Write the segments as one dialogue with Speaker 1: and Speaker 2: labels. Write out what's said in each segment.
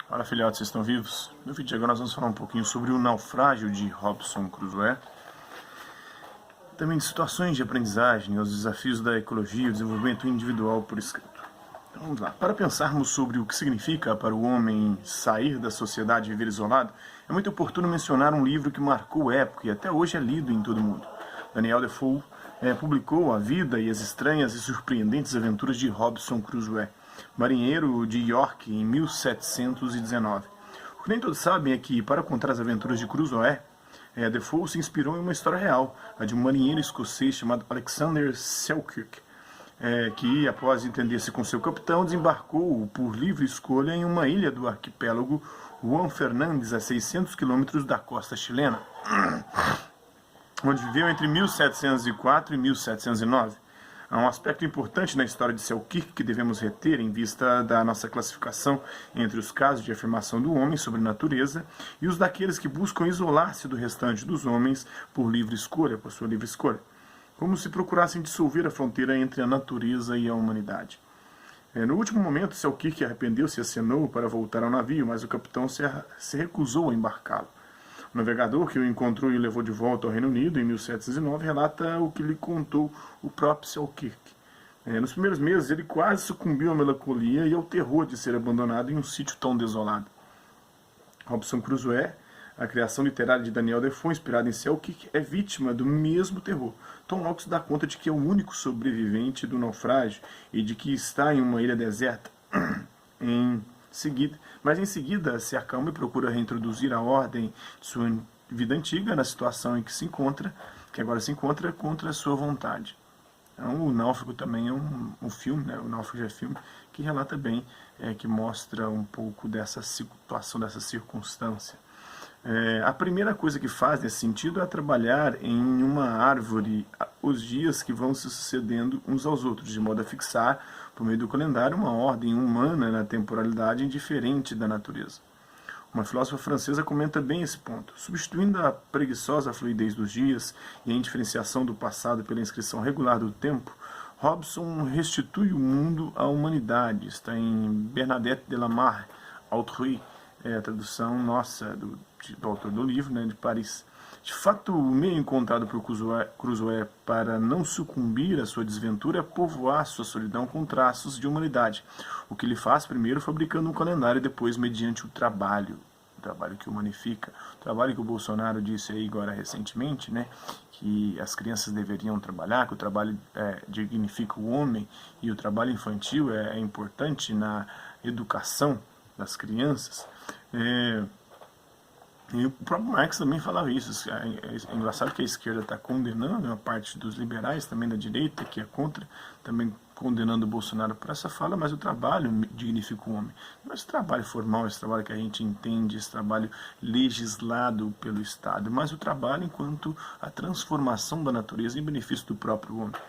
Speaker 1: Fala, filhotes, vocês estão vivos? No vídeo de agora nós vamos falar um pouquinho sobre o naufrágio de Robinson Crusoe, também de situações de aprendizagem, os desafios da ecologia e o desenvolvimento individual por escrito. Então vamos lá. Para pensarmos sobre o que significa para o homem sair da sociedade e viver isolado, é muito oportuno mencionar um livro que marcou época e até hoje é lido em todo o mundo. Daniel Defoe publicou A Vida e as Estranhas e Surpreendentes Aventuras de Robinson Crusoe, marinheiro de York, em 1719. O que nem todos sabem é que, para contar as aventuras de Crusoe, Defoe se inspirou em uma história real, a de um marinheiro escocês chamado Alexander Selkirk, que, após entender-se com seu capitão, desembarcou por livre escolha em uma ilha do arquipélago Juan Fernández, a 600 quilômetros da costa chilena, onde viveu entre 1704 e 1709. Há um aspecto importante na história de Selkirk que devemos reter em vista da nossa classificação entre os casos de afirmação do homem sobre a natureza e os daqueles que buscam isolar-se do restante dos homens por sua livre escolha, como se procurassem dissolver a fronteira entre a natureza e a humanidade. No último momento, Selkirk arrependeu-se e acenou para voltar ao navio, mas o capitão se recusou a embarcá-lo. O navegador que o encontrou e o levou de volta ao Reino Unido em 1709 relata o que lhe contou o próprio Selkirk. Nos primeiros meses ele quase sucumbiu à melancolia e ao terror de ser abandonado em um sítio tão desolado. Robinson Crusoe, a criação literária de Daniel Defoe, inspirada em Selkirk, é vítima do mesmo terror. Tom logo se dá conta de que é o único sobrevivente do naufrágio e de que está em uma ilha deserta. Mas em seguida se acalma e procura reintroduzir a ordem de sua vida antiga na situação em que agora se encontra contra a sua vontade. Então, o Náufrago também é um filme, né? O Náufrago é filme que relata bem, que mostra um pouco dessa situação, dessa circunstância. A primeira coisa que faz nesse sentido é trabalhar em uma árvore os dias que vão se sucedendo uns aos outros, de modo a fixar, por meio do calendário, uma ordem humana na temporalidade indiferente da natureza. Uma filósofa francesa comenta bem esse ponto. Substituindo a preguiçosa fluidez dos dias e a indiferenciação do passado pela inscrição regular do tempo, Robinson restitui o mundo à humanidade. Está em Bernadette de la Mare, Autrui, a tradução nossa do autor do livro, né, de Paris. De fato, o meio encontrado por Crusoe para não sucumbir à sua desventura é povoar sua solidão com traços de humanidade, o que ele faz primeiro fabricando um calendário e depois mediante o trabalho que o humanifica. O trabalho que o Bolsonaro disse aí agora recentemente, né, que as crianças deveriam trabalhar, que o trabalho dignifica o homem e o trabalho infantil é importante na educação das crianças. E o próprio Marx também falava isso. É engraçado que a esquerda está condenando, uma parte dos liberais, também da direita, que é contra, também condenando o Bolsonaro por essa fala, mas o trabalho dignifica o homem. Não é esse trabalho formal, esse trabalho que a gente entende, esse trabalho legislado pelo Estado, mas o trabalho enquanto a transformação da natureza em benefício do próprio homem.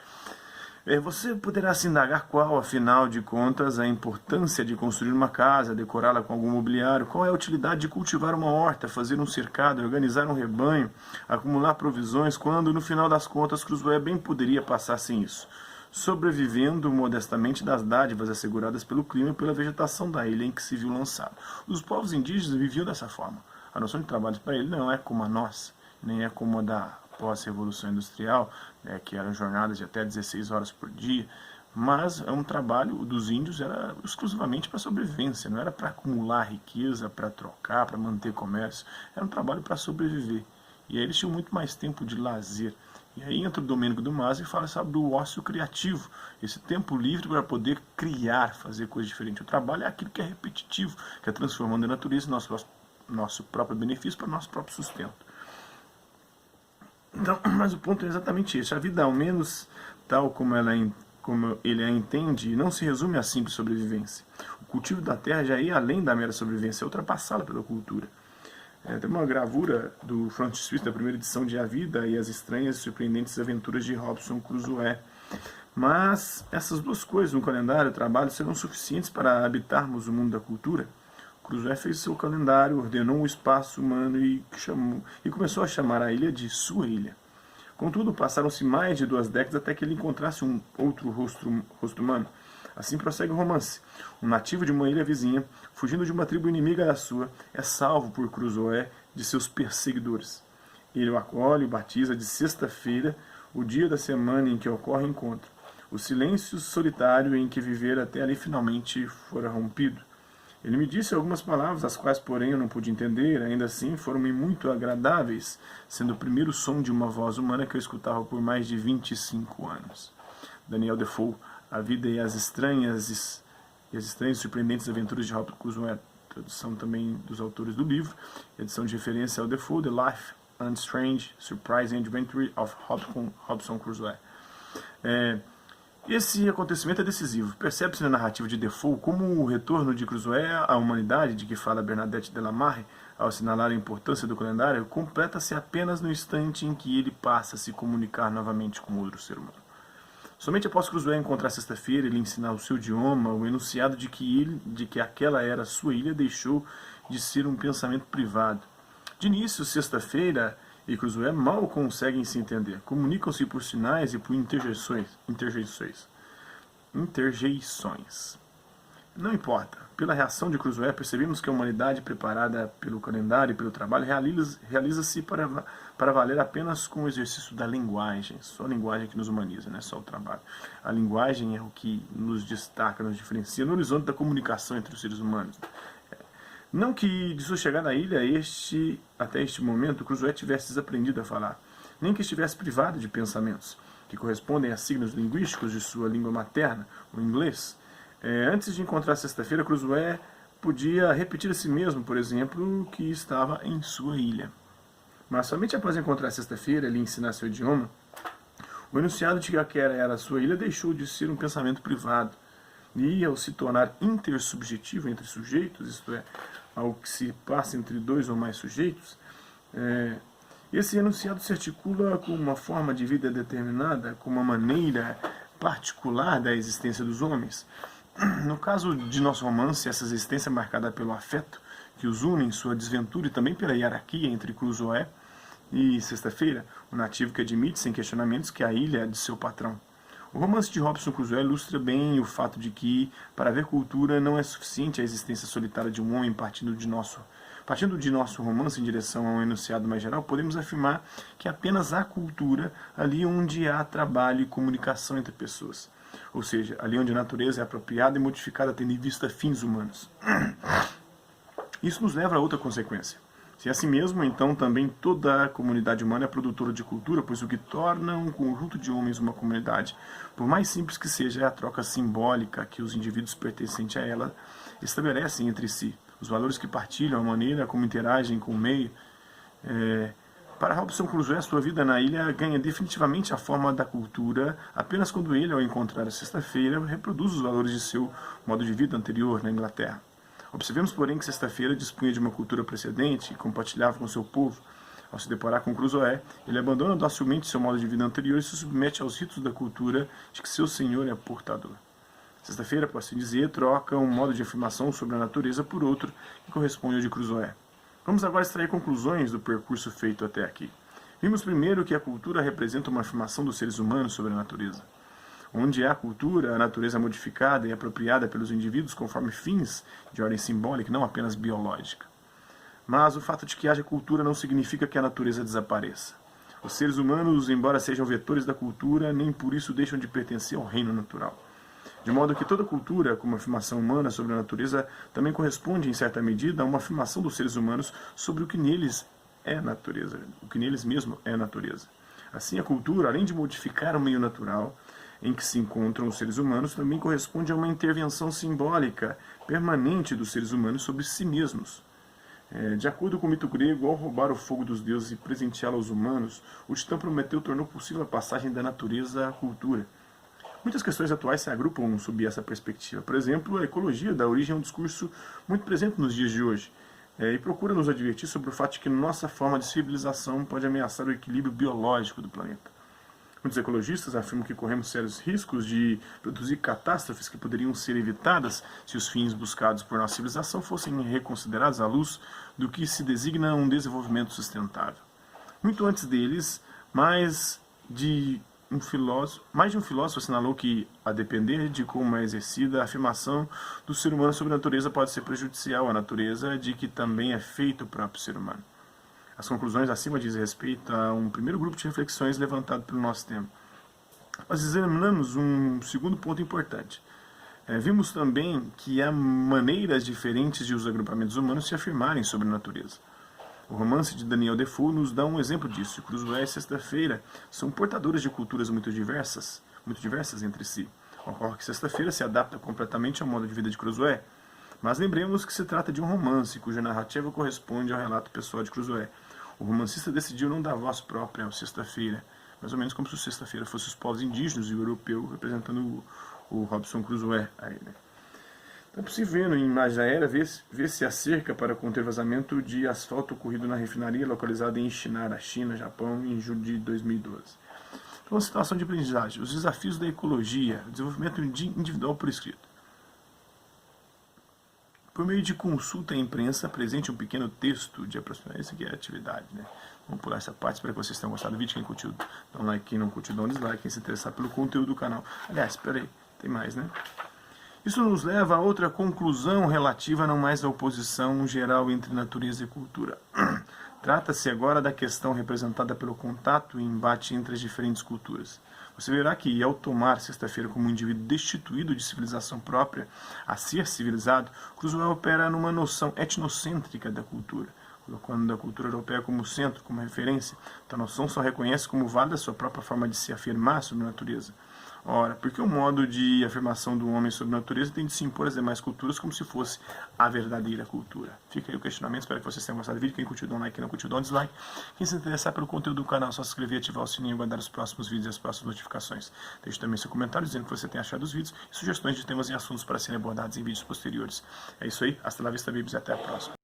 Speaker 1: Você poderá se indagar qual, afinal de contas, a importância de construir uma casa, decorá-la com algum mobiliário, qual é a utilidade de cultivar uma horta, fazer um cercado, organizar um rebanho, acumular provisões, quando, no final das contas, Crusoe bem poderia passar sem isso, sobrevivendo modestamente das dádivas asseguradas pelo clima e pela vegetação da ilha em que se viu lançado. Os povos indígenas viviam dessa forma. A noção de trabalho para ele não é como a nossa, nem é como a da pós-revolução industrial, que eram jornadas de até 16 horas por dia, mas um trabalho dos índios era exclusivamente para sobrevivência, não era para acumular riqueza, para trocar, para manter comércio, era um trabalho para sobreviver. E aí eles tinham muito mais tempo de lazer. E aí entra o Domênico do Mas e fala, sabe, do ócio criativo, esse tempo livre para poder criar, fazer coisas diferentes. O trabalho é aquilo que é repetitivo, que é transformando a natureza em nosso próprio benefício para o nosso próprio sustento. Então, mas o ponto é exatamente esse. A vida, ao menos tal como ele a entende, não se resume à simples sobrevivência. O cultivo da terra já ia além da mera sobrevivência, é ultrapassada pela cultura. Tem uma gravura do frontispiece da primeira edição de A Vida e as Estranhas e Surpreendentes Aventuras de Robinson Crusoe. Mas essas duas coisas, no calendário e o trabalho, serão suficientes para habitarmos o mundo da cultura? Crusoe fez seu calendário, ordenou o espaço humano e começou a chamar a ilha de sua ilha. Contudo, passaram-se mais de 2 décadas até que ele encontrasse um outro rosto humano. Assim prossegue o romance. Um nativo de uma ilha vizinha, fugindo de uma tribo inimiga da sua, é salvo por Crusoé de seus perseguidores. Ele o acolhe e o batiza de sexta-feira, o dia da semana em que ocorre o encontro. O silêncio solitário em que viver até ali finalmente fora rompido. Ele me disse algumas palavras, as quais, porém, eu não pude entender, ainda assim foram-me muito agradáveis, sendo o primeiro som de uma voz humana que eu escutava por mais de 25 anos. Daniel Defoe, A Vida e as Estranhas e Surpreendentes Aventuras de Robinson Crusoe, tradução também dos autores do livro, edição de referência ao Defoe, The Life and Strange Surprising Adventure of Robinson Crusoe. Esse acontecimento é decisivo. Percebe-se na narrativa de Defoe como o retorno de Crusoe à humanidade, de que fala Bernadette Delamarre, ao assinalar a importância do calendário, completa-se apenas no instante em que ele passa a se comunicar novamente com outro ser humano. Somente após Crusoe encontrar sexta-feira e lhe ensinar o seu idioma, o enunciado de que aquela era sua ilha deixou de ser um pensamento privado. De início, sexta-feira e Crusoe mal conseguem se entender. Comunicam-se por sinais e por interjeições. Não importa. Pela reação de Crusoe, percebemos que a humanidade, preparada pelo calendário e pelo trabalho, realiza-se para valer apenas com o exercício da linguagem. Só a linguagem que nos humaniza, não é só o trabalho. A linguagem é o que nos destaca, nos diferencia no horizonte da comunicação entre os seres humanos. Não que de sua chegada à ilha, até este momento, Crusoe tivesse desaprendido a falar, nem que estivesse privado de pensamentos, que correspondem a signos linguísticos de sua língua materna, o inglês. Antes de encontrar sexta-feira, Crusoe podia repetir a si mesmo, por exemplo, que estava em sua ilha. Mas somente após encontrar sexta-feira e lhe ensinar seu idioma, o enunciado de que aquela era a sua ilha deixou de ser um pensamento privado, e ao se tornar intersubjetivo entre sujeitos, isto é, ao que se passa entre dois ou mais sujeitos, esse enunciado se articula com uma forma de vida determinada, com uma maneira particular da existência dos homens. No caso de nosso romance, essa existência é marcada pelo afeto que os une em sua desventura e também pela hierarquia entre Crusoe e Sexta-feira, o nativo que admite sem questionamentos que a ilha é de seu patrão. O romance de Robinson Crusoe ilustra bem o fato de que, para haver cultura, não é suficiente a existência solitária de um homem. Partindo de nosso romance em direção a um enunciado mais geral, podemos afirmar que apenas há cultura ali onde há trabalho e comunicação entre pessoas. Ou seja, ali onde a natureza é apropriada e modificada tendo em vista fins humanos. Isso nos leva a outra consequência. Se é assim mesmo, então também toda a comunidade humana é produtora de cultura, pois o que torna um conjunto de homens uma comunidade, por mais simples que seja, é a troca simbólica que os indivíduos pertencentes a ela estabelecem entre si, os valores que partilham, a maneira como interagem com o meio. Para Robinson Crusoe, sua vida na ilha ganha definitivamente a forma da cultura apenas quando ele, ao encontrar a sexta-feira, reproduz os valores de seu modo de vida anterior na Inglaterra. Observemos, porém, que Sexta-feira dispunha de uma cultura precedente e compartilhava com seu povo. Ao se deparar com Crusoe, ele abandona docilmente seu modo de vida anterior e se submete aos ritos da cultura de que seu senhor é portador. Sexta-feira, por assim dizer, troca um modo de afirmação sobre a natureza por outro que corresponde ao de Crusoe. Vamos agora extrair conclusões do percurso feito até aqui. Vimos primeiro que a cultura representa uma afirmação dos seres humanos sobre a natureza. Onde há cultura, a natureza é modificada e apropriada pelos indivíduos conforme fins de ordem simbólica, não apenas biológica. Mas o fato de que haja cultura não significa que a natureza desapareça. Os seres humanos, embora sejam vetores da cultura, nem por isso deixam de pertencer ao reino natural. De modo que toda cultura, como afirmação humana sobre a natureza, também corresponde, em certa medida, a uma afirmação dos seres humanos sobre o que neles é natureza, o que neles mesmo é natureza. Assim, a cultura, além de modificar o meio natural em que se encontram os seres humanos, também corresponde a uma intervenção simbólica permanente dos seres humanos sobre si mesmos. De acordo com o mito grego, ao roubar o fogo dos deuses e presenteá-lo aos humanos, o titã Prometeu tornou possível a passagem da natureza à cultura. Muitas questões atuais se agrupam sob essa perspectiva. Por exemplo, a ecologia dá origem a um discurso muito presente nos dias de hoje, e procura nos advertir sobre o fato de que nossa forma de civilização pode ameaçar o equilíbrio biológico do planeta. Muitos ecologistas afirmam que corremos sérios riscos de produzir catástrofes que poderiam ser evitadas se os fins buscados por nossa civilização fossem reconsiderados à luz do que se designa um desenvolvimento sustentável. Muito antes deles, mais de mais de um filósofo assinalou que, a depender de como é exercida, a afirmação do ser humano sobre a natureza pode ser prejudicial à natureza de que também é feito o próprio ser humano. As conclusões acima dizem respeito a um primeiro grupo de reflexões levantado pelo nosso tema. Nós examinamos um segundo ponto importante. Vimos também que há maneiras diferentes de os agrupamentos humanos se afirmarem sobre a natureza. O romance de Daniel Defoe nos dá um exemplo disso. Cruzoé e Sexta-feira são portadores de culturas muito diversas entre si. Ocorre que Sexta-feira se adapta completamente ao modo de vida de Cruzoé, mas lembremos que se trata de um romance cuja narrativa corresponde ao relato pessoal de Cruzoé. O romancista decidiu não dar voz própria ao Sexta-feira, mais ou menos como se o Sexta-feira fosse os povos indígenas e o europeu representando o Robinson Crusoe. É possível, em imagem aérea, ver-se a cerca para conter vazamento de asfalto ocorrido na refinaria localizada em Shinara, China, Japão, em julho de 2012. Então, a situação de aprendizagem, os desafios da ecologia, o desenvolvimento individual por escrito. Por meio de consulta à imprensa, apresente um pequeno texto de aproximação. Essa aqui é a atividade, né? Vamos pular essa parte, espero que vocês tenham gostado do vídeo. Quem curtiu, dá um like. Quem não curtiu, dá um dislike. Quem se interessar pelo conteúdo do canal. Aliás, espera aí, tem mais, né? Isso nos leva a outra conclusão relativa não mais à oposição geral entre natureza e cultura. Trata-se agora da questão representada pelo contato e embate entre as diferentes culturas. Você verá que, ao tomar Sexta-feira como um indivíduo destituído de civilização própria, a ser civilizado, Cruzoé opera numa noção etnocêntrica da cultura, colocando a cultura europeia como centro, como referência. Então, a noção só reconhece como válida a sua própria forma de se afirmar sobre a natureza. Ora, por que o modo de afirmação do homem sobre a natureza tem de se impor às demais culturas como se fosse a verdadeira cultura? Fica aí o questionamento, espero que vocês tenham gostado do vídeo. Quem curtiu, dá um like, quem não curtiu, dá um dislike. Quem se interessar pelo conteúdo do canal, é só se inscrever, ativar o sininho e aguardar os próximos vídeos e as próximas notificações. Deixe também seu comentário dizendo o que você tem achado dos vídeos e sugestões de temas e assuntos para serem abordados em vídeos posteriores. É isso aí, hasta lá vista, bibis, e até a próxima.